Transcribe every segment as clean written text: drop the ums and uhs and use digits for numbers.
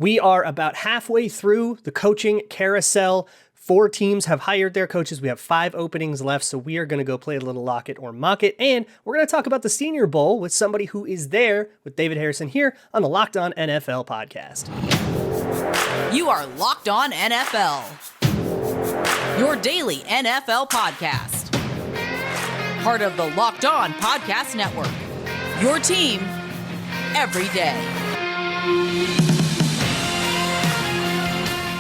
We are about halfway through the coaching carousel. 4 teams have hired their coaches. We have 5 openings left, so we are going to go play a little lock it or mock it. And we're going to talk about the Senior Bowl with somebody who is there with David Harrison here on the Locked On NFL podcast. You are Locked On NFL, your daily NFL podcast. Part of the Locked On Podcast Network, your team every day.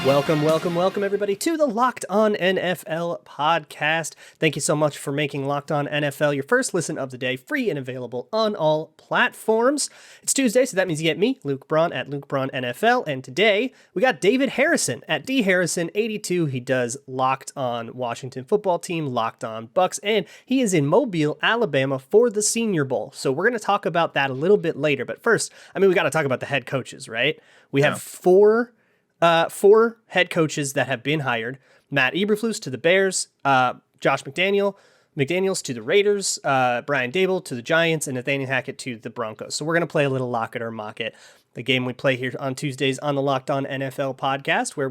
Welcome, everybody, to the Locked On NFL podcast. Thank you so much for making Locked On NFL your first listen of the day, free and available on all platforms. It's Tuesday, so that means you get me, Luke Braun, at Luke Braun NFL, and today we got David Harrison at dharrison82. He does Locked On Washington Football Team, Locked On Bucks, and he is in Mobile, Alabama for the Senior Bowl. So we're going to talk about that a little bit later, but first, we got to talk about the head coaches, right? We have four head coaches that have been hired. Matt Eberflus to the Bears, Josh McDaniels to the Raiders, Brian Daboll to the Giants, and Nathaniel Hackett to the Broncos. So we're going to play a little lock it or mock it, the game we play here on Tuesdays on the Locked On NFL podcast, where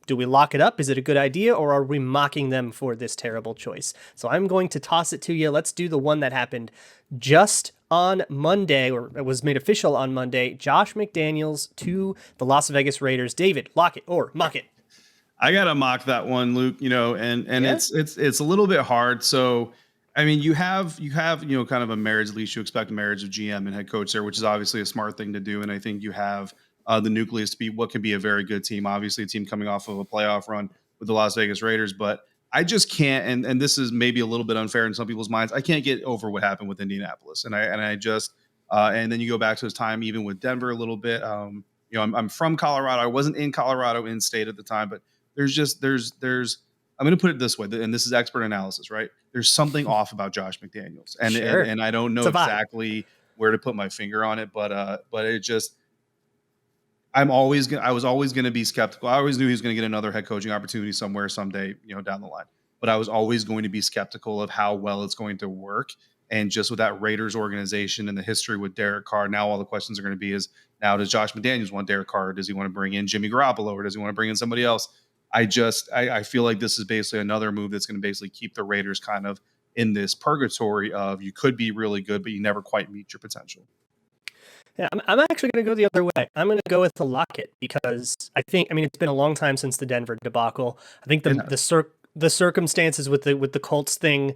do we lock it up? Is it a good idea, or are we mocking them for this terrible choice? So I'm going to toss it to you. Let's do the one that happened just on Monday, or it was made official on Monday. Josh McDaniels to the Las Vegas Raiders. David, lock it or mock it. I gotta mock that one, Luke. It's a little bit hard. So, you have kind of a marriage, at least you expect a marriage of GM and head coach there, which is obviously a smart thing to do. And I think you have the nucleus to be what can be a very good team. Obviously, a team coming off of a playoff run with the Las Vegas Raiders, but I just can't, and this is maybe a little bit unfair in some people's minds, I can't get over what happened with Indianapolis. And then you go back to his time even with Denver a little bit. I'm from Colorado. I wasn't in Colorado in state at the time, but there's I'm going to put it this way, and this is expert analysis, right? There's something off about Josh McDaniels. And I don't know exactly where to put my finger on it, but it just, I was always going to be skeptical. I always knew he was going to get another head coaching opportunity somewhere someday, down the line. But I was always going to be skeptical of how well it's going to work. And just with that Raiders organization and the history with Derek Carr, now all the questions are going to be is, now does Josh McDaniels want Derek Carr? Or does he want to bring in Jimmy Garoppolo, or does he want to bring in somebody else? I feel like this is basically another move that's going to basically keep the Raiders kind of in this purgatory of you could be really good, but you never quite meet your potential. Yeah, I'm actually going to go the other way. I'm going to go with the lock it because I think, it's been a long time since the Denver debacle. I think the circumstances with the Colts thing,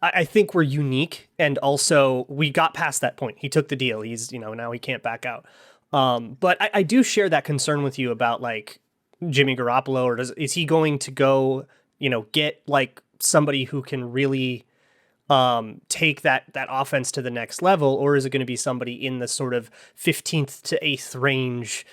I think were unique, and also we got past that point. He took the deal. He's, now he can't back out. But I do share that concern with you about like Jimmy Garoppolo, or is he going to go, get like somebody who can really take that offense to the next level, or is it going to be somebody in the sort of 15th to 8th range,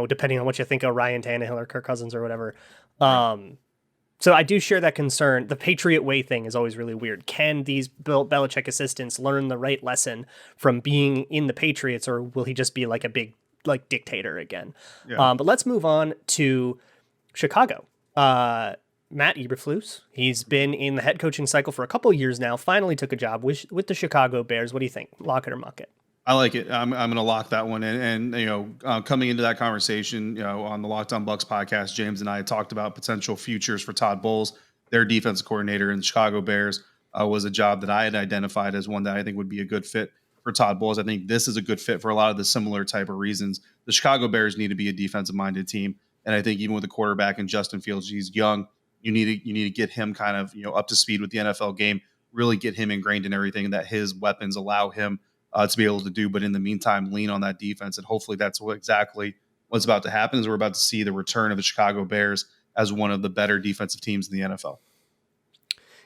depending on what you think of Ryan Tannehill or Kirk Cousins or whatever. So I do share that concern. The Patriot way thing is always really weird. Can these Bill Belichick assistants learn the right lesson from being in the Patriots, or will he just be like a big dictator again? Yeah. But let's move on to Chicago. Matt Eberflus, he's been in the head coaching cycle for a couple years now, finally took a job with the Chicago Bears. What do you think? Lock it or mock it? I like it. I'm going to lock that one in. And coming into that conversation, on the Locked On Bucks podcast, James and I talked about potential futures for Todd Bowles. Their defensive coordinator in the Chicago Bears was a job that I had identified as one that I think would be a good fit for Todd Bowles. I think this is a good fit for a lot of the similar type of reasons. The Chicago Bears need to be a defensive-minded team. And I think even with the quarterback and Justin Fields, he's young. You need to get him kind of up to speed with the NFL game, really get him ingrained in everything that his weapons allow him to be able to do. But in the meantime, lean on that defense. And hopefully that's exactly what's about to happen, is we're about to see the return of the Chicago Bears as one of the better defensive teams in the NFL.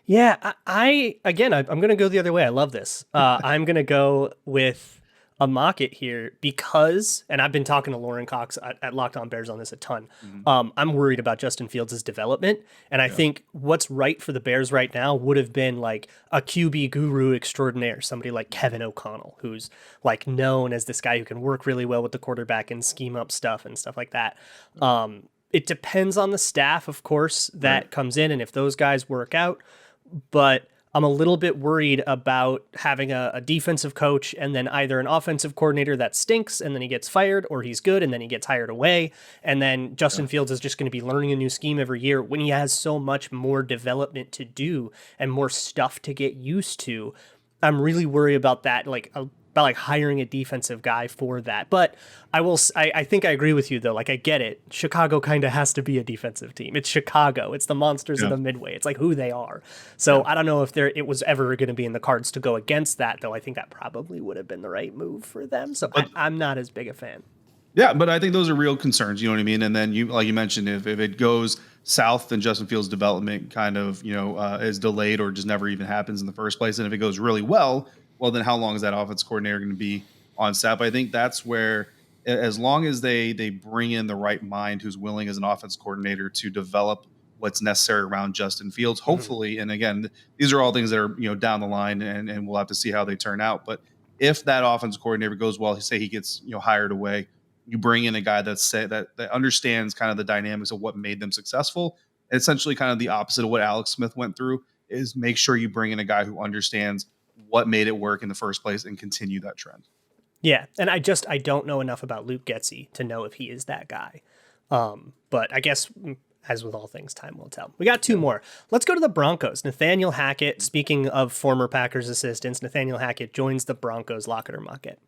Yeah, I'm going to go the other way. I love this. I'm going to go with a mock it here because, and I've been talking to Lauren Cox at Locked On Bears on this a ton. Mm-hmm. I'm worried about Justin Fields' development. And I think what's right for the Bears right now would have been like a QB guru extraordinaire, somebody like Kevin O'Connell, who's like known as this guy who can work really well with the quarterback and scheme up stuff and stuff like that. It depends on the staff, of course, that comes in and if those guys work out. But I'm a little bit worried about having a defensive coach and then either an offensive coordinator that stinks and then he gets fired, or he's good and then he gets hired away. And then Justin Fields is just going to be learning a new scheme every year when he has so much more development to do and more stuff to get used to. I'm really worried about that, about hiring a defensive guy for that. But I think I agree with you though. Like, I get it. Chicago kind of has to be a defensive team. It's Chicago. It's the monsters of the Midway. It's like who they are. So I don't know if it was ever going to be in the cards to go against that, though. I think that probably would have been the right move for them. So I'm not as big a fan. Yeah, but I think those are real concerns. You know what I mean? And then like you mentioned, if it goes south, then Justin Fields' development kind of, is delayed or just never even happens in the first place. And if it goes really well, then how long is that offense coordinator going to be on staff? I think that's where, as long as they bring in the right mind who's willing as an offense coordinator to develop what's necessary around Justin Fields, hopefully. And again, these are all things that are, down the line, and we'll have to see how they turn out. But if that offense coordinator goes well, say he gets, hired away, you bring in a guy that understands kind of the dynamics of what made them successful. And essentially kind of the opposite of what Alex Smith went through is make sure you bring in a guy who understands what made it work in the first place and continue that trend. Yeah. And I don't know enough about Luke Getsy to know if he is that guy. But I guess as with all things, time will tell. We got two more. Let's go to the Broncos. Nathaniel Hackett, speaking of former Packers assistants, Nathaniel Hackett joins the Broncos. Lock it or muck it.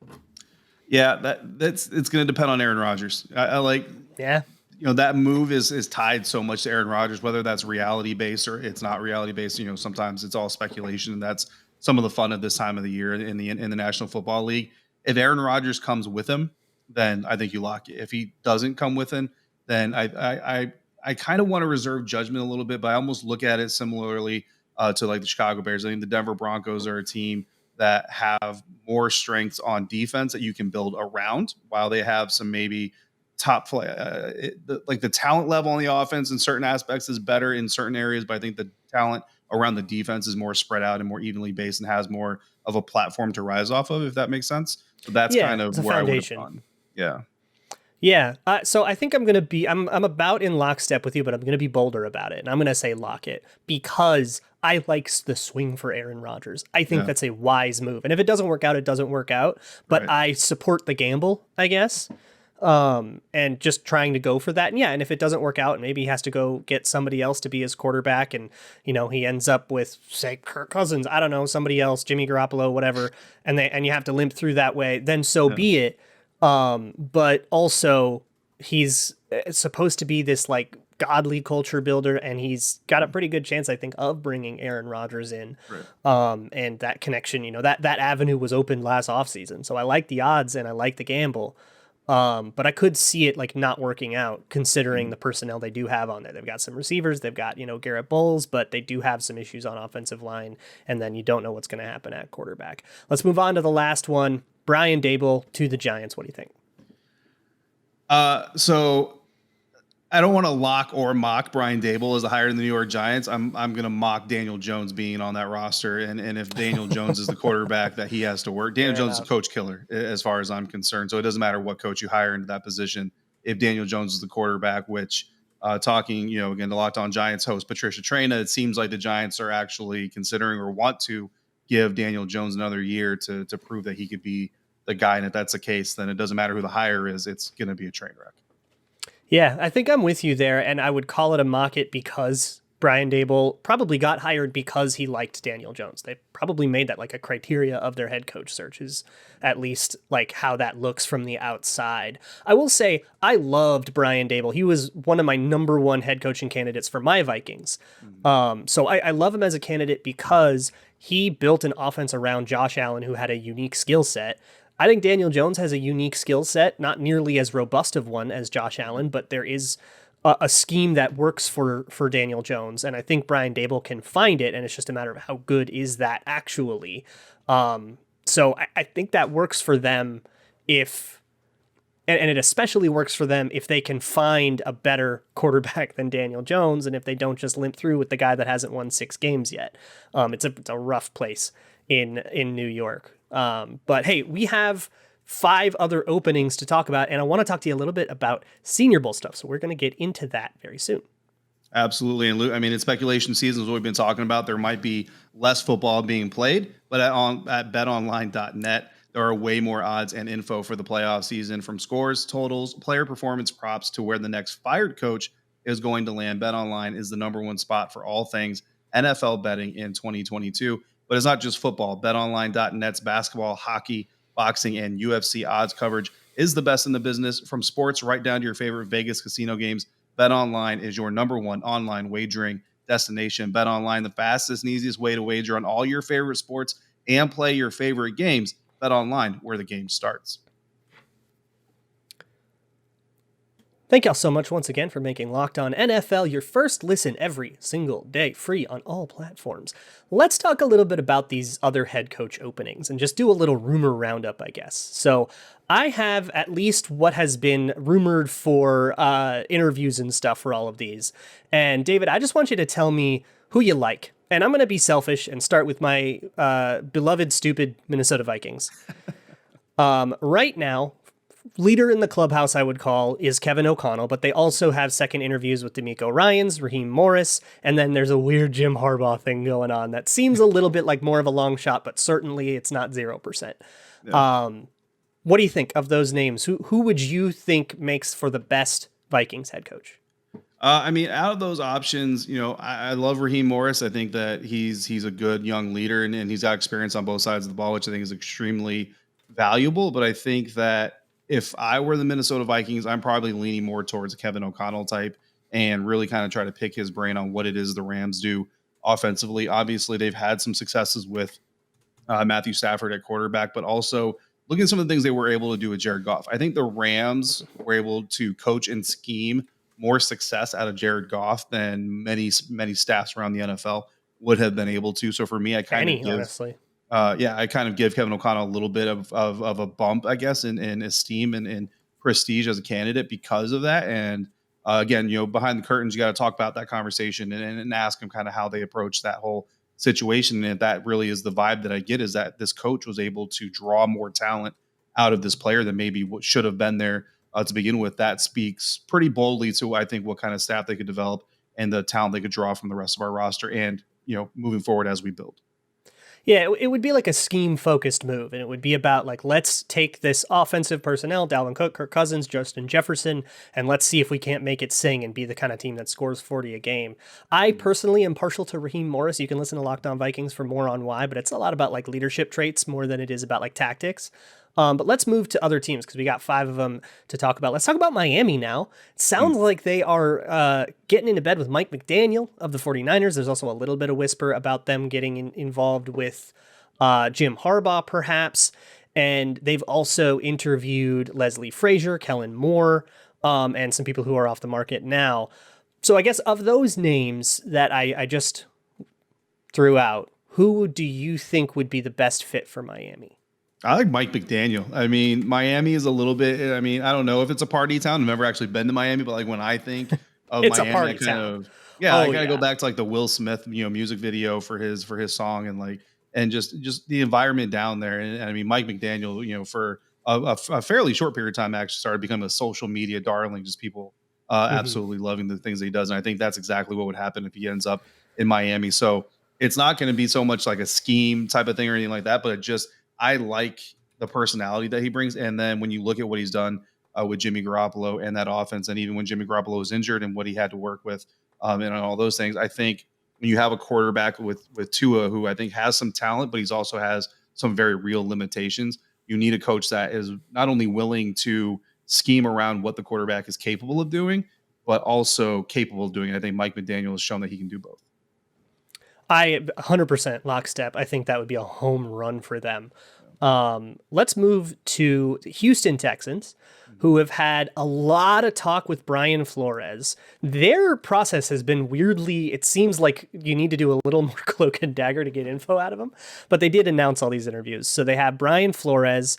Yeah, it's going to depend on Aaron Rodgers. I like, that move is tied so much to Aaron Rodgers, whether that's reality based or it's not reality based. Sometimes it's all speculation, and that's some of the fun of this time of the year in the National Football League. If Aaron Rodgers comes with him, then I think you lock it. If he doesn't come with him, then I kind of want to reserve judgment a little bit, but I almost look at it similarly to like the Chicago Bears. I think the Denver Broncos are a team that have more strengths on defense that you can build around, while they have some maybe top play. Like the talent level on the offense in certain aspects is better in certain areas, but I think the talent around the defense is more spread out and more evenly based and has more of a platform to rise off of, if that makes sense. So that's kind of where foundation. I would have gone. Yeah. Yeah. So I think I'm about in lockstep with you, but I'm going to be bolder about it. And I'm going to say lock it because I like the swing for Aaron Rodgers. I think that's a wise move. And if it doesn't work out, it doesn't work out. But I support the gamble, I guess. And just trying to go for that. And if it doesn't work out, maybe he has to go get somebody else to be his quarterback. And, he ends up with, say, Kirk Cousins, I don't know, somebody else, Jimmy Garoppolo, whatever. And you have to limp through that way. Then so be it. But also he's supposed to be this like godly culture builder, and he's got a pretty good chance, I think, of bringing Aaron Rodgers in. And that connection, that avenue was opened last offseason. So I like the odds and I like the gamble. But I could see it like not working out considering the personnel they do have on there. They've got some receivers, they've got, Garrett Bowles, but they do have some issues on offensive line. And then you don't know what's going to happen at quarterback. Let's move on to the last one. Brian Daboll to the Giants. What do you think? So I don't want to lock or mock Brian Daboll as a hire in the New York Giants. I'm going to mock Daniel Jones being on that roster. And if Daniel Jones is the quarterback that he has to work, Daniel Jones is a coach killer as far as I'm concerned. So it doesn't matter what coach you hire into that position. If Daniel Jones is the quarterback, which talking, again, the Locked On Giants host, Patricia Traina, it seems like the Giants are actually considering or want to give Daniel Jones another year to prove that he could be the guy. And if that's the case, then it doesn't matter who the hire is. It's going to be a train wreck. Yeah, I think I'm with you there. And I would call it a mock it because Brian Daboll probably got hired because he liked Daniel Jones. They probably made that like a criteria of their head coach searches, at least like how that looks from the outside. I will say I loved Brian Daboll. He was one of my number one head coaching candidates for my Vikings. So I love him as a candidate because he built an offense around Josh Allen, who had a unique skill set. I think Daniel Jones has a unique skill set, not nearly as robust of one as Josh Allen, but there is a scheme that works for Daniel Jones. And I think Brian Daboll can find it. And it's just a matter of how good is that actually. So I think that works for them and it especially works for them if they can find a better quarterback than Daniel Jones. And if they don't just limp through with the guy that hasn't won 6 games yet. It's a rough place in New York. But hey, we have 5 other openings to talk about, and I want to talk to you a little bit about Senior Bowl stuff. So we're going to get into that very soon. Absolutely. And I mean, it's speculation season is what we've been talking about. There might be less football being played, but at betonline.net, there are way more odds and info for the playoff season, from scores, totals, player performance props to where the next fired coach is going to land. BetOnline is the number one spot for all things NFL betting in 2022. But it's not just football. BetOnline.net's basketball, hockey, boxing, and UFC odds coverage is the best in the business, from sports right down to your favorite Vegas casino games. BetOnline is your number one online wagering destination. BetOnline, the fastest and easiest way to wager on all your favorite sports and play your favorite games. BetOnline, where the game starts. Thank y'all so much once again for making Locked On NFL your first listen every single day, free on all platforms. Let's talk a little bit about these other head coach openings and just do a little rumor roundup, I guess. So I have at least what has been rumored for interviews and stuff for all of these. And David, I just want you to tell me who you like. And I'm going to be selfish and start with my beloved, stupid Minnesota Vikings. Right now, leader in the clubhouse, I would call, is Kevin O'Connell, but they also have second interviews with D'Amico Ryans, Raheem Morris, and then there's a weird Jim Harbaugh thing going on that seems a little bit like more of a long shot, but certainly it's not 0%. Yeah. What do you think of those names? Who would you think makes for the best Vikings head coach? I mean, out of those options, I love Raheem Morris. I think that he's a good young leader, and he's got experience on both sides of the ball, which I think is extremely valuable. But I think that if I were the Minnesota Vikings, I'm probably leaning more towards a Kevin O'Connell type and really kind of try to pick his brain on what it is the Rams do offensively. Obviously, they've had some successes with Matthew Stafford at quarterback, but also look at some of the things they were able to do with Jared Goff. I think the Rams were able to coach and scheme more success out of Jared Goff than many staffs around the NFL would have been able to. So for me, I kind of give Kevin O'Connell a little bit of a bump, I guess, in esteem and prestige as a candidate because of that. And again, behind the curtains, you got to talk about that conversation and ask them kind of how they approach that whole situation. And if that really is the vibe that I get, is that this coach was able to draw more talent out of this player than maybe what should have been there to begin with. That speaks pretty boldly to, I think, what kind of staff they could develop and the talent they could draw from the rest of our roster and, moving forward as we build. Yeah, it would be like a scheme-focused move, and it would be about, like, let's take this offensive personnel, Dalvin Cook, Kirk Cousins, Justin Jefferson, and let's see if we can't make it sing and be the kind of team that scores 40 a game. I personally am partial to Raheem Morris. You can listen to Locked On Vikings for more on why, but it's a lot about, like, leadership traits more than it is about, like, tactics. But let's move to other teams because we got 5 of them to talk about. Let's talk about Miami now. It sounds like they are getting into bed with Mike McDaniel of the 49ers. There's also a little bit of whisper about them getting involved with Jim Harbaugh, perhaps. And they've also interviewed Leslie Frazier, Kellen Moore, and some people who are off the market now. So I guess of those names that I just threw out, who do you think would be the best fit for Miami? I like Mike McDaniel. I mean, Miami is a little bit, I don't know if it's a party town. I've never actually been to Miami, but like when I think of it's Miami, a party I kind town. of, I gotta go back to like the Will Smith, music video for his song and just the environment down there. And I mean, Mike McDaniel, for a fairly short period of time, actually started becoming a social media darling, just people absolutely loving the things that he does. And I think that's exactly what would happen if he ends up in Miami. So it's not going to be so much like a scheme type of thing or anything like that, but I like the personality that he brings. And then when you look at what he's done with Jimmy Garoppolo and that offense, and even when Jimmy Garoppolo was injured and what he had to work with and all those things, I think when you have a quarterback with Tua, who I think has some talent, but he's also has some very real limitations, you need a coach that is not only willing to scheme around what the quarterback is capable of doing, but also capable of doing it. I think Mike McDaniel has shown that he can do both. I 100% lockstep. I think that would be a home run for them. Let's move to the Houston Texans, who have had a lot of talk with Brian Flores. Their process has been weirdly, it seems like you need to do a little more cloak and dagger to get info out of them, but they did announce all these interviews. So they have Brian Flores,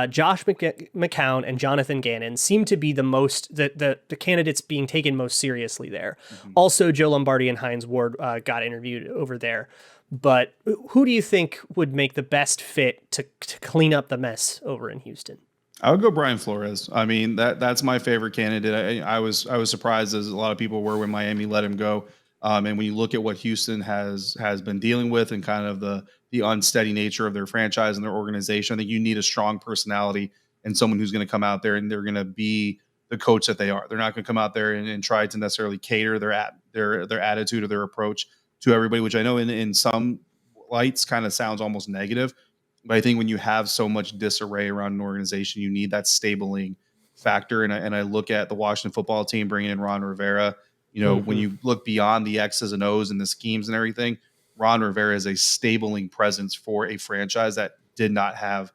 Josh McCown, and Jonathan Gannon seem to be the most, the candidates being taken most seriously there. Also, Joe Lombardi and Hines Ward got interviewed over there. But who do you think would make the best fit to clean up the mess over in Houston? I would go Brian Flores. I mean, that's my favorite candidate. I was surprised, as a lot of people were, when Miami let him go. And when you look at what Houston has been dealing with, and kind of the unsteady nature of their franchise and their organization, I think you need a strong personality and someone who's going to come out there and they're going to be the coach that they are. They're not going to come out there and try to necessarily cater their attitude or their approach to everybody, which I know in some lights kind of sounds almost negative. But I think when you have so much disarray around an organization, you need that stabling factor. And I look at the Washington football team bringing in Ron Rivera. When you look beyond the X's and O's and the schemes and everything, Ron Rivera is a stabling presence for a franchise that did not have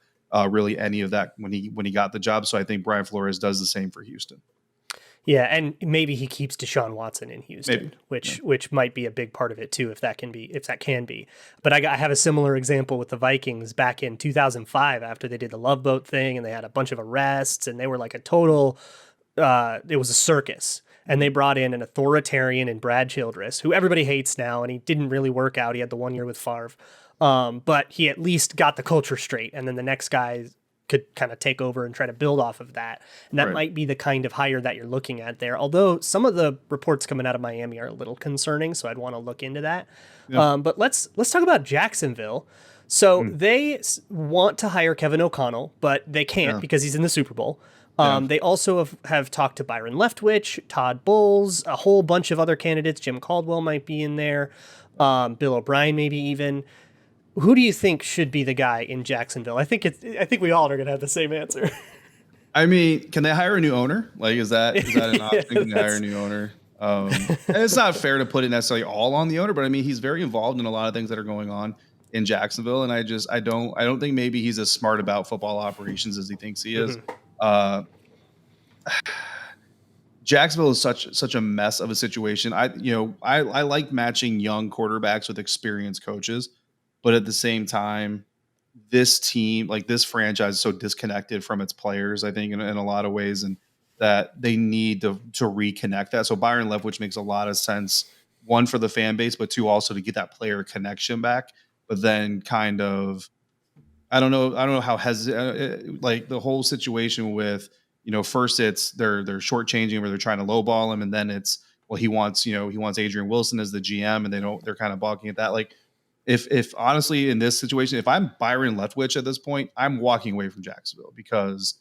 really any of that when he got the job. So I think Brian Flores does the same for Houston. Yeah, and maybe he keeps Deshaun Watson in Houston, Maybe. which might be a big part of it too, if that can be. But I have a similar example with the Vikings back in 2005 after they did the Love Boat thing and they had a bunch of arrests and they were like a total. It was a circus, and they brought in an authoritarian in Brad Childress, who everybody hates now, and he didn't really work out. He had the 1 year with Favre, but he at least got the culture straight, and then the next guy could kind of take over and try to build off of that. And that might be the kind of hire that you're looking at there. Although some of the reports coming out of Miami are a little concerning, so I'd want to look into that. Yeah. But let's talk about Jacksonville. So they want to hire Kevin O'Connell, but they can't because he's in the Super Bowl. They also have talked to Byron Leftwich, Todd Bowles, a whole bunch of other candidates. Jim Caldwell might be in there. Bill O'Brien, maybe even. Who do you think should be the guy in Jacksonville? I think we all are going to have the same answer. I mean, can they hire a new owner? Like, is that an option? Can they hire a new owner? And it's not fair to put it necessarily all on the owner, but I mean, he's very involved in a lot of things that are going on in Jacksonville, and I don't think maybe he's as smart about football operations as he thinks he is. Jacksonville is such a mess of a situation. I like matching young quarterbacks with experienced coaches. But at the same time, this team, like this franchise, is so disconnected from its players, I think, in a lot of ways, and that they need to reconnect that. So Byron Leftwich makes a lot of sense, one, for the fan base, but two, also to get that player connection back. But then kind of, I don't know how like the whole situation with, first it's they're shortchanging where they're trying to lowball him, and then it's, well, he wants Adrian Wilson as the GM, and they're kind of balking at that. Like, If honestly, in this situation, if I'm Byron Leftwich at this point, I'm walking away from Jacksonville, because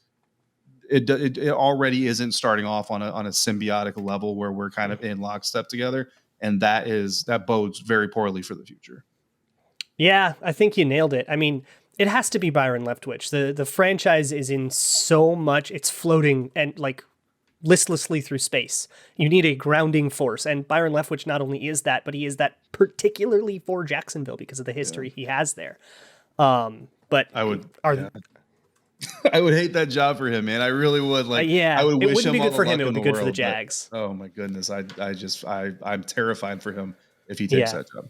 it already isn't starting off on a symbiotic level where we're kind of in lockstep together, and that bodes very poorly for the future. Yeah, I think you nailed it. I mean, it has to be Byron Leftwich. The franchise is in so much, it's floating and like listlessly through space. You need a grounding force, and Byron Leftwich not only is that, but he is that particularly for Jacksonville because of the history he has there. But I would hate that job for him, man. I really would. Like, I would wish it wouldn't him be good all for the him. It luck would in be the good for the world, Jags. Oh my goodness, I'm terrified for him if he takes that job.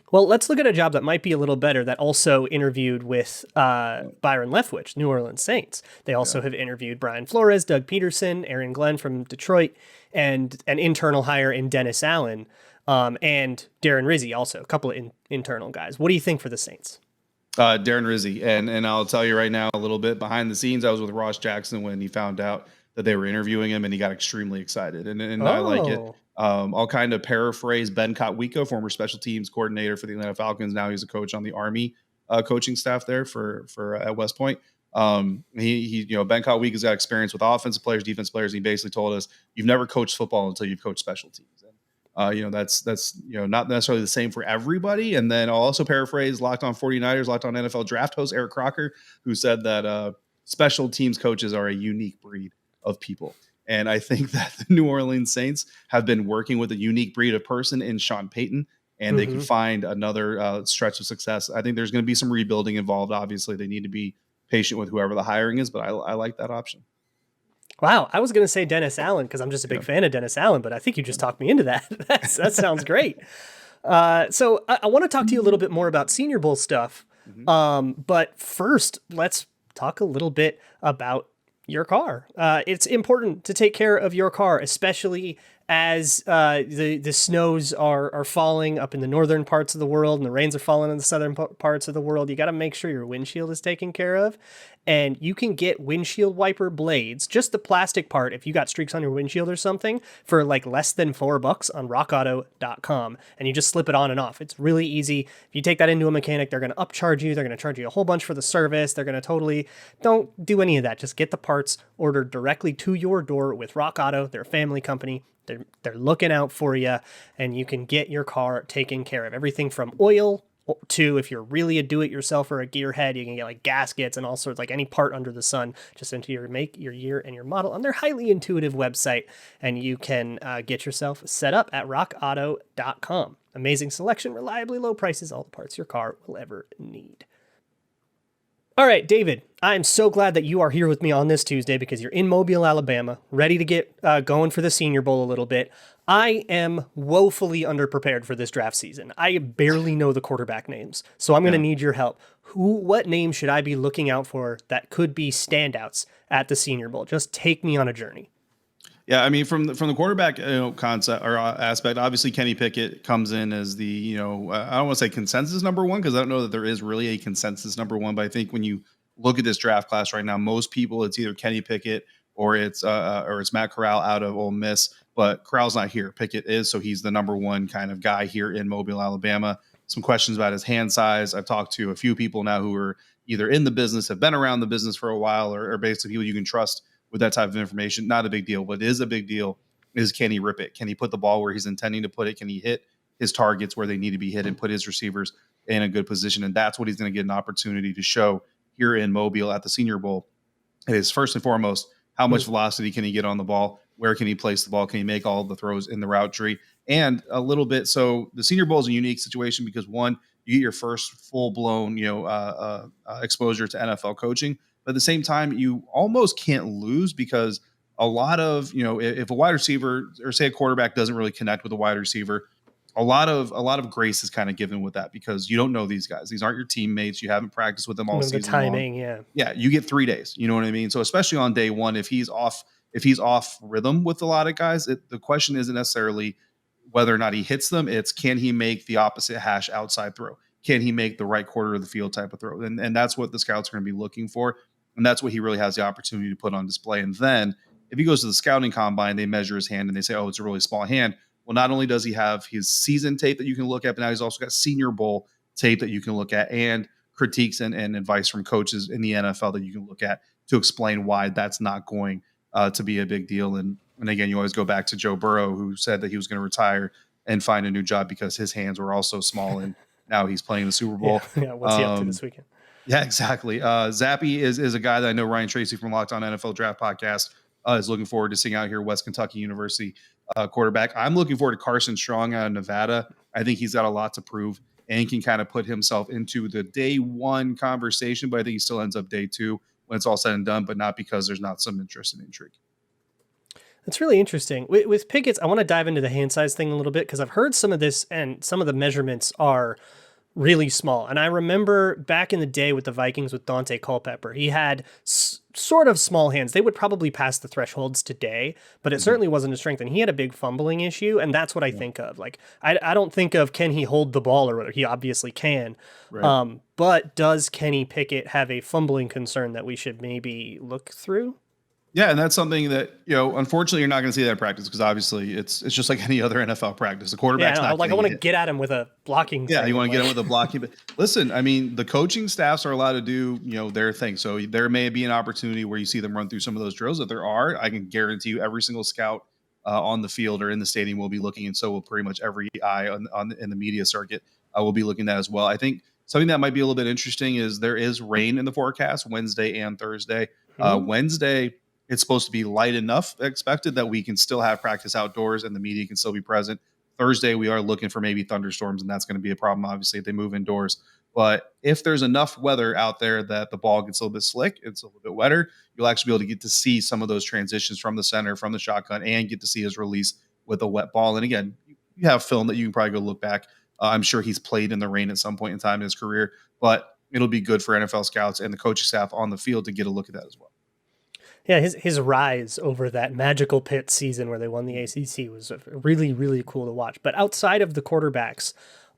Well, let's look at a job that might be a little better that also interviewed with Byron Leftwich, New Orleans Saints. They also have interviewed Brian Flores, Doug Peterson, Aaron Glenn from Detroit, and an internal hire in Dennis Allen, and Darren Rizzi also, a couple of internal guys. What do you think for the Saints? Darren Rizzi, and I'll tell you right now a little bit behind the scenes. I was with Ross Jackson when he found out that they were interviewing him, and he got extremely excited, and I like it. I'll kind of paraphrase Ben Kotwico, former special teams coordinator for the Atlanta Falcons. Now he's a coach on the Army coaching staff there for at West Point. Ben Kotwico's got experience with offensive players, defensive players. And he basically told us, you've never coached football until you've coached special teams. And that's not necessarily the same for everybody. And then I'll also paraphrase Locked On 49ers, Locked On NFL draft host Eric Crocker, who said that special teams coaches are a unique breed of people. And I think that the New Orleans Saints have been working with a unique breed of person in Sean Payton, and they can find another stretch of success. I think there's going to be some rebuilding involved. Obviously, they need to be patient with whoever the hiring is, but I like that option. Wow, I was going to say Dennis Allen because I'm just a big fan of Dennis Allen, but I think you just talked me into that. That sounds great. So I want to talk to you a little bit more about Senior Bowl stuff. But first, let's talk a little bit about your car. It's important to take care of your car, especially as the snows are falling up in the northern parts of the world and the rains are falling in the southern parts of the world. You got to make sure your windshield is taken care of. and you can get windshield wiper blades, just the plastic part, if you got streaks on your windshield or something, for like less than $4 on rockauto.com. And you just slip it on and off. It's really easy. If you take that into a mechanic, they're going to upcharge you. They're going to charge you a whole bunch for the service. They're going to don't do any of that. Just get the parts ordered directly to your door with Rock Auto. They're a family company. They're looking out for you, and you can get your car taken care of. Everything from oil to, if you're really a do-it-yourself or a gearhead, you can get like gaskets and all sorts, like any part under the sun, just into your make, your year, and your model on their highly intuitive website, and you can get yourself set up at rockauto.com. Amazing selection, reliably low prices, all the parts your car will ever need. All right, David, I'm so glad that you are here with me on this Tuesday because you're in Mobile, Alabama, ready to get going for the Senior Bowl a little bit. I am woefully underprepared for this draft season. I barely know the quarterback names, so I'm going to need your help. What names should I be looking out for that could be standouts at the Senior Bowl? Just take me on a journey. Yeah, I mean, from the quarterback concept or aspect, obviously Kenny Pickett comes in as the I don't want to say consensus number one because I don't know that there is really a consensus number one. But I think when you look at this draft class right now, most people it's either Kenny Pickett or it's Matt Corral out of Ole Miss. But Corral's not here. Pickett is, so he's the number one kind of guy here in Mobile, Alabama. Some questions about his hand size. I've talked to a few people now who are either in the business, have been around the business for a while, or basically people you can trust with that type of information. Not a big deal. What is a big deal is, can he rip it? Can he put the ball where he's intending to put it? Can he hit his targets where they need to be hit and put his receivers in a good position? And that's what he's going to get an opportunity to show here in Mobile at the Senior Bowl. It is first and foremost, how much velocity can he get on the ball? Where can he place the ball? Can he make all the throws in the route tree? And a little bit. So the Senior Bowl is a unique situation because, one, you get your first full-blown, exposure to NFL coaching. But at the same time, you almost can't lose because a lot of, if a wide receiver or say a quarterback doesn't really connect with a wide receiver, a lot of grace is kind of given with that because you don't know these guys. These aren't your teammates. You haven't practiced with them all season the timing, long. Yeah, you get 3 days. You know what I mean? So especially on day one, if he's off rhythm with a lot of guys, the question isn't necessarily whether or not he hits them. It's, can he make the opposite hash outside throw? Can he make the right quarter of the field type of throw? And that's what the scouts are going to be looking for. And that's what he really has the opportunity to put on display. And then if he goes to the scouting combine, they measure his hand and they say, oh, it's a really small hand. Well, not only does he have his season tape that you can look at, but now he's also got Senior Bowl tape that you can look at and critiques and advice from coaches in the NFL that you can look at to explain why that's not going to be a big deal. And again, you always go back to Joe Burrow, who said that he was going to retire and find a new job because his hands were also small. And now he's playing the Super Bowl. Yeah, what's he up to this weekend? Yeah, exactly. Zappy is a guy that I know Ryan Tracy from Locked On NFL Draft Podcast is looking forward to seeing out here, West Kentucky University quarterback. I'm looking forward to Carson Strong out of Nevada. I think he's got a lot to prove and can kind of put himself into the day one conversation, but I think he still ends up day two when it's all said and done, but not because there's not some interest and intrigue. That's really interesting. With Pickett's, I want to dive into the hand size thing a little bit because I've heard some of this and some of the measurements are really small. And I remember back in the day with the Vikings with Dante Culpepper, he had sort of small hands. They would probably pass the thresholds today, but it certainly wasn't a strength. And he had a big fumbling issue. And that's what I think of. Like, I don't think of, can he hold the ball or whatever? He obviously can. Right. But does Kenny Pickett have a fumbling concern that we should maybe look through? Yeah, and that's something that, unfortunately, you're not going to see that in practice because obviously it's just like any other NFL practice. The quarterback's not I want to get at him with a blocking. Yeah, you want to get him with a blocking. But listen, I mean, the coaching staffs are allowed to do, their thing. So there may be an opportunity where you see them run through some of those drills. If there are, I can guarantee you every single scout on the field or in the stadium will be looking, and so will pretty much every eye in the media circuit will be looking at that as well. I think something that might be a little bit interesting is there is rain in the forecast Wednesday and Thursday. Wednesday, it's supposed to be light enough expected that we can still have practice outdoors and the media can still be present. Thursday, we are looking for maybe thunderstorms, and that's going to be a problem, obviously, if they move indoors. But if there's enough weather out there that the ball gets a little bit slick, it's a little bit wetter, you'll actually be able to get to see some of those transitions from the center, from the shotgun, and get to see his release with a wet ball. And again, you have film that you can probably go look back. I'm sure he's played in the rain at some point in time in his career, but it'll be good for NFL scouts and the coaching staff on the field to get a look at that as well. Yeah, his rise over that magical Pitt season where they won the ACC was really, really cool to watch. But outside of the quarterbacks,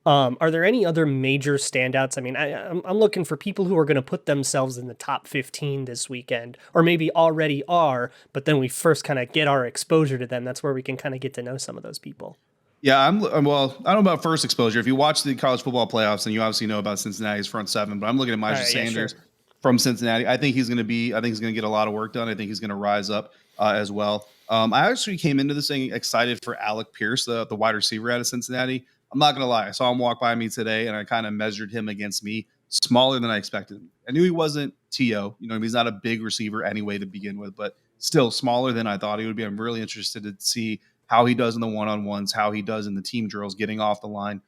Are there any other major standouts? I mean, I'm looking for people who are going to put themselves in the top 15 this weekend, or maybe already are, but then we first kind of get our exposure to them. That's where we can kind of get to know some of those people. Yeah, well, I don't know about first exposure. If you watch the college football playoffs, then you obviously know about Cincinnati's front seven. But I'm looking at Myjah Sanders from Cincinnati. I think he's going to get a lot of work done. I think he's going to rise up as well. I actually came into this thing excited for Alec Pierce, the wide receiver out of Cincinnati. I'm not going to lie. I saw him walk by me today, and I kind of measured him against me. Smaller than I expected. I knew he wasn't T.O. He's not a big receiver anyway to begin with, but still smaller than I thought he would be. I'm really interested to see how he does in the one-on-ones, how he does in the team drills, getting off the line,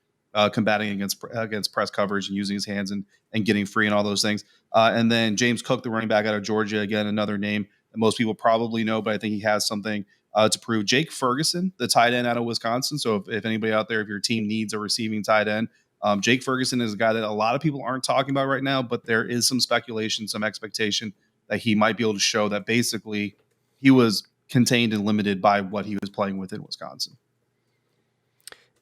combating against press coverage and using his hands and getting free and all those things. And then James Cook, the running back out of Georgia, again, another name that most people probably know, but I think he has something to prove. Jake Ferguson, the tight end out of Wisconsin. So if anybody out there, if your team needs a receiving tight end, Jake Ferguson is a guy that a lot of people aren't talking about right now, but there is some speculation, some expectation that he might be able to show that basically he was contained and limited by what he was playing with in Wisconsin.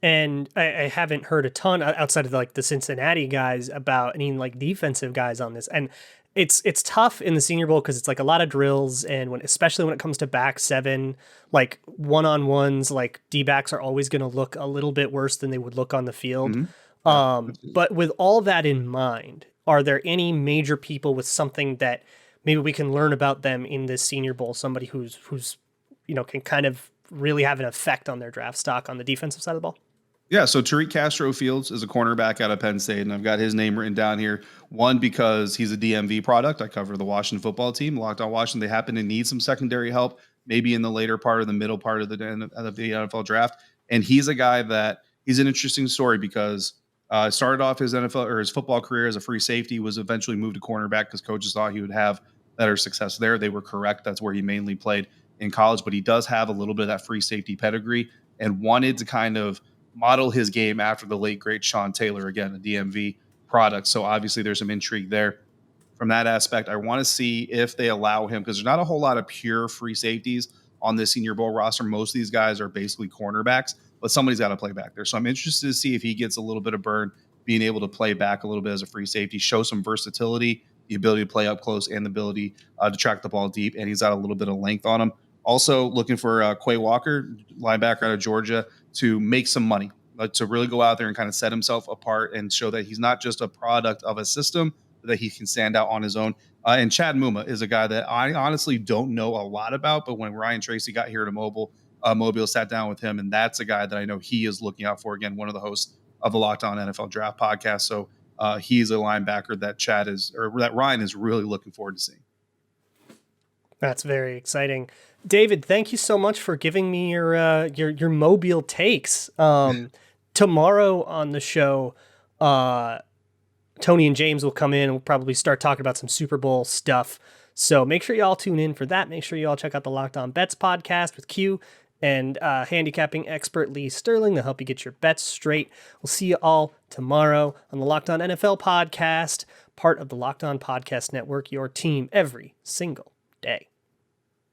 And I haven't heard a ton outside of like the Cincinnati guys about any like defensive guys on this. And it's tough in the Senior Bowl because it's like a lot of drills, and especially when it comes to back seven, like one-on-ones, like D-backs are always going to look a little bit worse than they would look on the field. But with all that in mind, are there any major people with something that maybe we can learn about them in this Senior Bowl? Somebody who's can kind of really have an effect on their draft stock on the defensive side of the ball. Yeah, so Tariq Castro Fields is a cornerback out of Penn State, and I've got his name written down here. One, because he's a DMV product. I cover the Washington football team, Locked On Washington. They happen to need some secondary help, maybe in the later part or the middle part of the NFL draft. And he's a guy that he's an interesting story because started off his NFL or his football career as a free safety, was eventually moved to cornerback because coaches thought he would have better success there. They were correct. That's where he mainly played in college, but he does have a little bit of that free safety pedigree and wanted to kind of model his game after the late, great Sean Taylor, again, a DMV product. So obviously there's some intrigue there from that aspect. I want to see if they allow him, because there's not a whole lot of pure free safeties on this Senior Bowl roster. Most of these guys are basically cornerbacks, but somebody's got to play back there. So I'm interested to see if he gets a little bit of burn, being able to play back a little bit as a free safety, show some versatility, the ability to play up close and the ability to track the ball deep. And he's got a little bit of length on him. Also looking for Quay Walker, linebacker out of Georgia, to make some money, to really go out there and kind of set himself apart and show that he's not just a product of a system, but that he can stand out on his own. And Chad Muma is a guy that I honestly don't know a lot about, but when Ryan Tracy got here to Mobile sat down with him, and that's a guy that I know he is looking out for. Again, one of the hosts of the Locked On NFL Draft podcast. So he's a linebacker that Ryan is really looking forward to seeing. That's very exciting. David, thank you so much for giving me your Mobile takes. Tomorrow on the show, Tony and James will come in and we'll probably start talking about some Super Bowl stuff. So make sure you all tune in for that. Make sure you all check out the Locked On Bets podcast with Q and handicapping expert Lee Sterling. They'll help you get your bets straight. We'll see you all tomorrow on the Locked On NFL podcast, part of the Locked On Podcast Network, your team every single day.